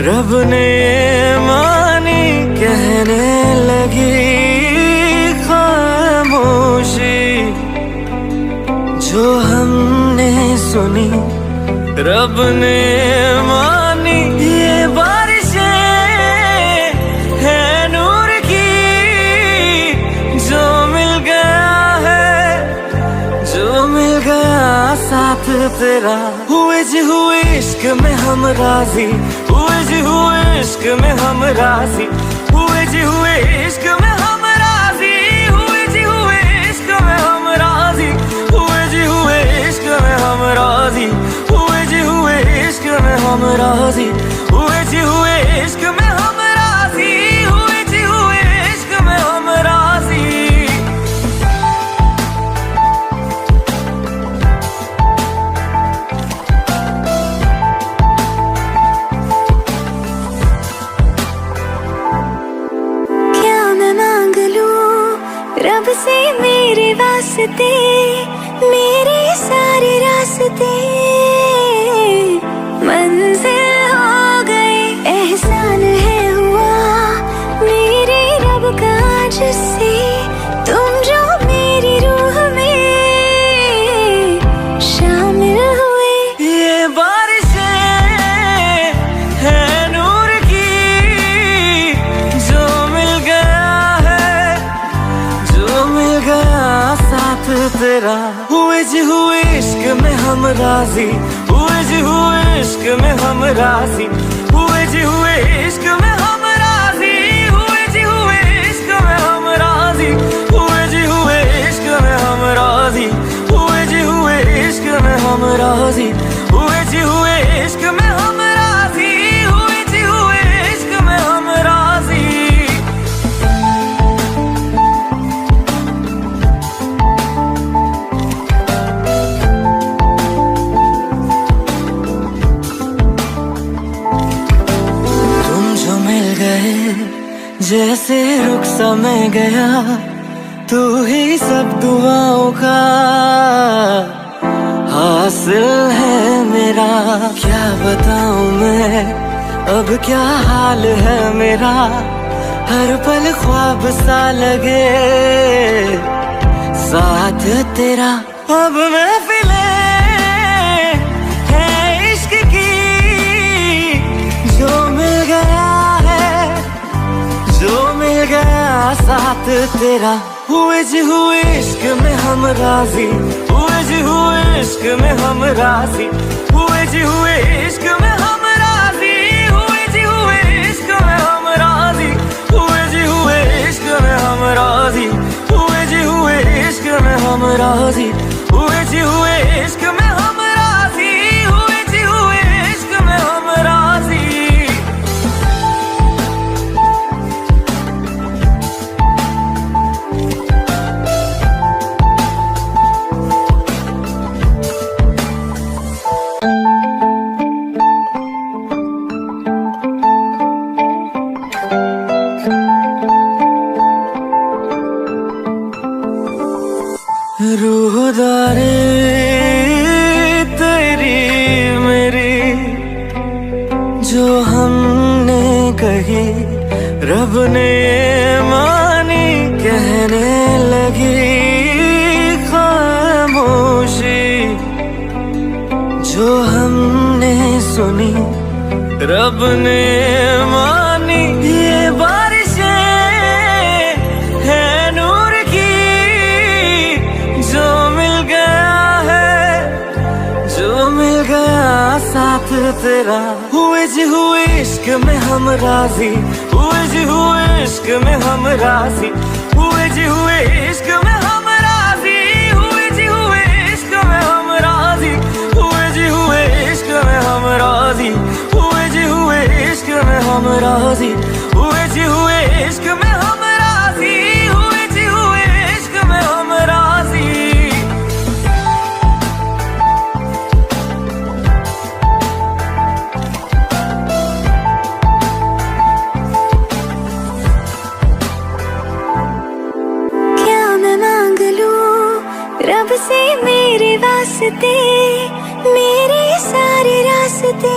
रब ने मानी कहने लगी खामोशी, जो हमने सुनी रब ने मानी। ये बारिशें है नूर की, जो मिल गया है, जो मिल गया साथ तेरा। हुए जी हुए इश्क में हम राजी, हुए जी हुए इश्क में हम राजी, हुए जी हुए इश्क में हम राजी, हुए जी हुए इश्क में हम राजी, हुए जी हुए इश्क में हम राजी, हुए जी हुए इश्क में हम राजी, हुए जी हुए इश्क में हम राजी, हुए जी हुए इश्क में हम राजी। रब से मेरे वास्ते, मेरे सारे रास्ते मंजिल हो गए। एहसान है हुआ मेरे रब का जिससे, तुम जो मेरी रूह में शामिल हुए। ये बारिशें है नूर की, जो मिल गया है, जो मिल गया साथ तेरा। हुए जी हुए इश्क में हम राजी, हुए जी हुए इश्क में हम राजी, हुए जी हुए इश्क में हम राजी, हुए जी हुए इश्क में हम राजी, हुए जी हुए इश्क में हम राजी, हुए जी हुए इश्क में हम राजी, हुए जी हुए इश्क में हम राजी, हुए जी हुए इश्क में हम राजी। जैसे रुख सा मैं गया, तू ही सब दुआओं का हासिल है मेरा। क्या बताऊं मैं अब क्या हाल है मेरा, हर पल ख्वाब सा लगे साथ तेरा। अब महफिलें है इश्क की, जो मिल गया जो मिल गया साथ तेरा। हुए जी हुए इश्क में हम राजी, हुए जी हुए इश्क में हम राजी, हुए जी हुए इश्क में हम राजी, हुए जी हुए इश्क में हम राजी, हुए जी हुए इश्क में हम राजी, हुए जी हुए इश्क में हम राजी, हुए जी हुए इश्क में हम राजी, हुए जी हुए इश्क में हम राजी। रूहदारे तेरी मेरी, जो हमने कही रब ने मानी कहने लगी खामोशी, जो हमने सुनी रब ने मानी। ये बारिशें है नूर की, जो मिल गया है, जो मिल गया साथ तेरा। हुए जी हुए इश्क में हम राजी, हुए जी हुए इश्क में हम राजी, हुए जी हुए इश्क में हम राजी, हुए जी हुए इश्क में हम राजी, हुए जी हुए इश्क में हम राजी, हुए जी हुए इश्क में हम राजी, हुए जी हुए इश्क में हम राजी, हुए जी हुए इश्क में हम राजी। रब से मेरे वास्ते, मेरे सारे रास्ते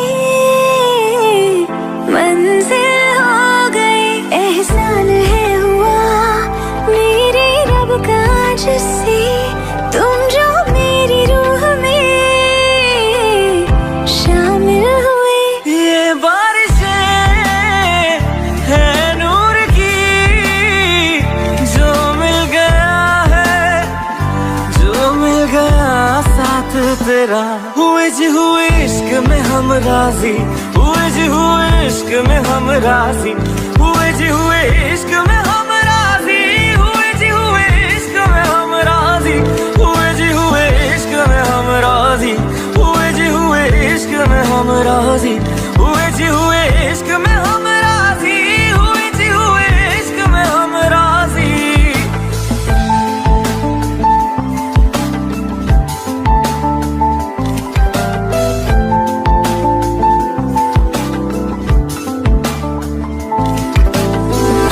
तेरा। हुए जी हुए इश्क में हम राजी, हुए जी हुए इश्क में हम राजी, हुए जी हुए इश्क में हम राजी, हुए जी हुए इश्क में हम राजी, हुए जी हुए इश्क में हम राजी, हुए जी हुए इश्क में हम राजी, हुए जी हुए इश्क में हम राजी, हुए जी हुए इश्क में हम राजी।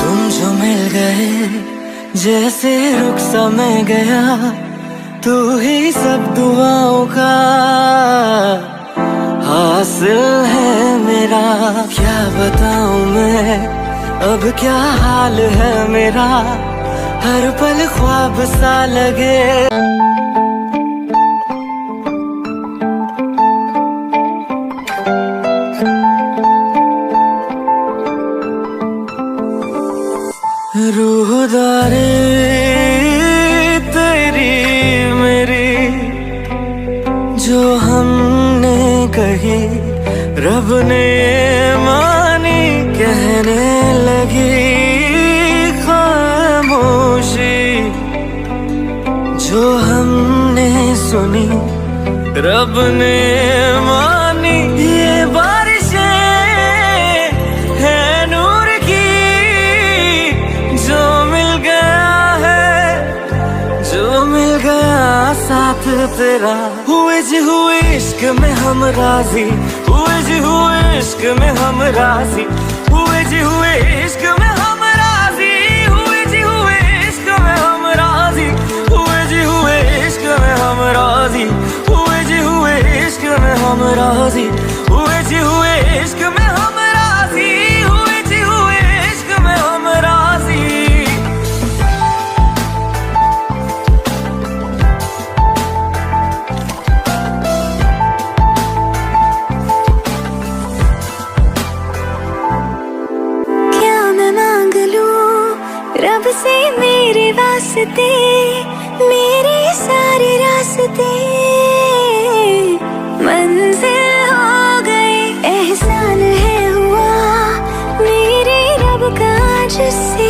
तुम जो मिल गए जैसे रुख सा मैं गया, तू ही सब दुआओं का हासिल है मेरा। क्या बताऊं मैं अब क्या हाल है मेरा, हर पल ख्वाब सा लगे। रूहदारे तेरी मेरी जो हमने कही, रब ने मानी कहने लगी खामोशी। जो हमने सुनी रब ने मानी, ये बारिशें है नूर की, जो मिल गया है, जो मिल गया साथ तेरा। हुए जी हुए इश्क में हम राजी, हुए जी हुए इश्क में हम राजी, हुए जी हुए इश्क में हम राजी, हुए जी हुए इश्क में हम राजी, हुए जी हुए इश्क में हम राजी, हुए जी हुए इश्क में हम राजी, हुए जी हुए इश्क में हम राजी, हुए जी हुए इश्क में हम राजी। क्या मैं मांग लूं रब से मेरे वास्ते, मेरे सारे रास्ते मंजिल हो गए। एहसान है हुआ मेरे रब का जिससे